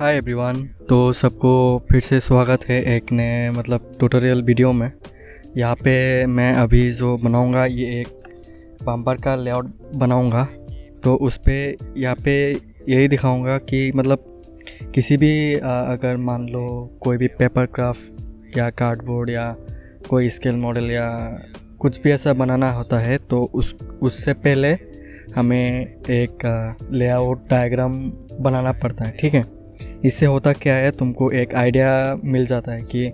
Hi everyone. तो सबको फिर से स्वागत है एक नए ट्यूटोरियल वीडियो में। यहाँ पे मैं अभी जो बनाऊँगा ये एक बम्पर का लेआउट बनाऊँगा। तो उस पे यहाँ पे यही दिखाऊँगा कि किसी भी अगर मान लो कोई भी पेपर क्राफ्ट या कार्डबोर्ड या कोई स्केल मॉडल या कुछ भी ऐसा बनाना होता है तो उससे पहले हमें एक लेआउट डायग्राम बनाना पड़ता है। ठीक है, इससे होता क्या है, तुमको एक आइडिया मिल जाता है कि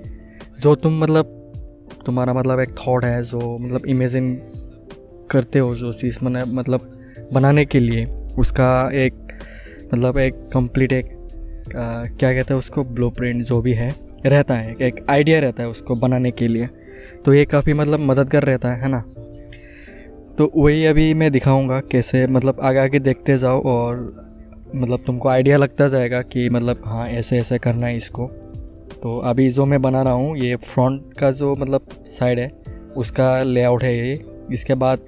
जो तुम तुम्हारा एक थॉट है जो इमेजिन करते हो जो चीज़ बनाने के लिए उसका एक कंप्लीट क्या कहते हैं उसको ब्लूप्रिंट जो भी है रहता है, एक आइडिया रहता है उसको बनाने के लिए। तो ये काफ़ी मददगार रहता है ना। तो वही अभी मैं दिखाऊंगा कैसे आगे आगे देखते जाओ और तुमको आइडिया लगता जाएगा कि हाँ ऐसे ऐसे करना है इसको। तो अभी जो मैं बना रहा हूँ ये फ्रंट का जो साइड है उसका लेआउट है ये। इसके बाद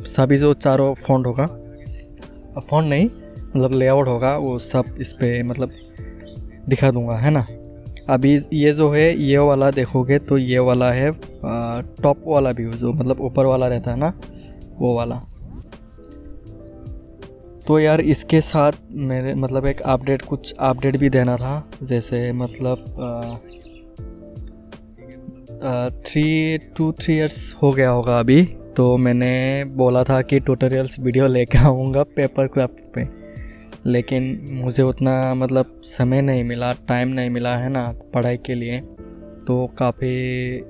सभी जो चारों फॉन्ट होगा, फॉन्ट नहीं लेआउट होगा, वो सब इस पे दिखा दूंगा, है ना। अभी ये जो है ये वाला देखोगे तो ये वाला है टॉप वाला व्यू जो ऊपर वाला रहता है ना, वो वाला। तो यार इसके साथ मेरे एक कुछ अपडेट भी देना था। जैसे 3 इयर्स हो गया होगा अभी। तो मैंने बोला था कि ट्यूटोरियल्स वीडियो लेके आऊँगा पेपर क्राफ्ट पे, लेकिन मुझे उतना समय नहीं मिला, टाइम नहीं मिला, है ना, पढ़ाई के लिए। तो काफ़ी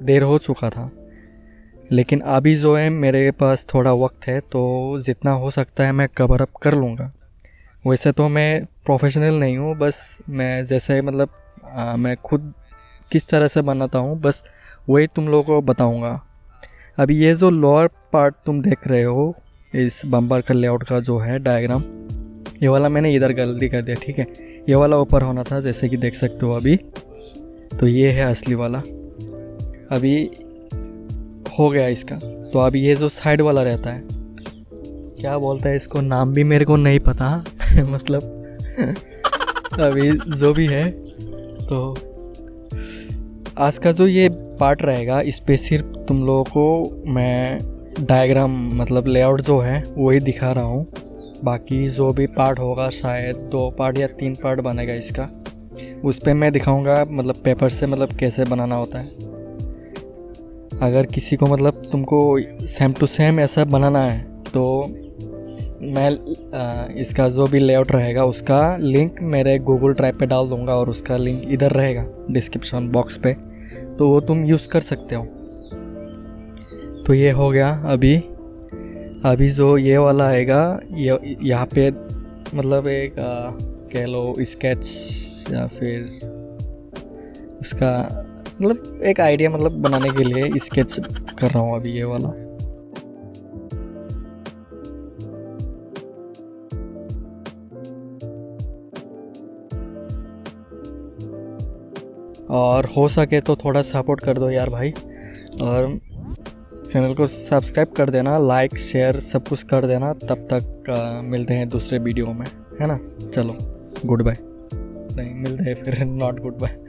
देर हो चुका था। लेकिन अभी जो है मेरे पास थोड़ा वक्त है तो जितना हो सकता है मैं कवर अप कर लूँगा। वैसे तो मैं प्रोफेशनल नहीं हूँ, बस मैं जैसे मैं खुद किस तरह से बनाता हूँ बस वही तुम लोगों को बताऊँगा। अभी ये जो लोअर पार्ट तुम देख रहे हो इस बम्पर का लेआउट का जो है डायग्राम, ये वाला मैंने इधर गलती कर दिया। ठीक है, ये वाला ऊपर होना था जैसे कि देख सकते हो अभी। तो ये है असली वाला, अभी हो गया इसका। तो अभी ये जो साइड वाला रहता है, क्या बोलता है इसको, नाम भी मेरे को नहीं पता अभी जो भी है। तो आज का जो ये पार्ट रहेगा इस पे सिर्फ तुम लोगों को मैं डायग्राम लेआउट जो है वही दिखा रहा हूँ। बाकी जो भी पार्ट होगा शायद 2 पार्ट या 3 पार्ट बनेगा इसका, उस पे मैं दिखाऊंगा पेपर से कैसे बनाना होता है। अगर किसी को तुमको सेम टू सेम ऐसा बनाना है तो मैं इसका जो भी लेआउट रहेगा उसका लिंक मेरे गूगल ड्राइव पे डाल दूंगा और उसका लिंक इधर रहेगा डिस्क्रिप्शन बॉक्स पे, तो वो तुम यूज़ कर सकते हो। तो ये हो गया। अभी जो ये वाला आएगा यहाँ पे एक कह लो स्केच या फिर उसका एक आइडिया बनाने के लिए स्केच कर रहा हूँ अभी ये वाला। और हो सके तो थोड़ा सपोर्ट कर दो यार भाई, और चैनल को सब्सक्राइब कर देना, लाइक शेयर सब कुछ कर देना। तब तक मिलते हैं दूसरे वीडियो में, है ना। चलो गुड बाय, नहीं मिलते हैं फिर, नॉट गुड बाय।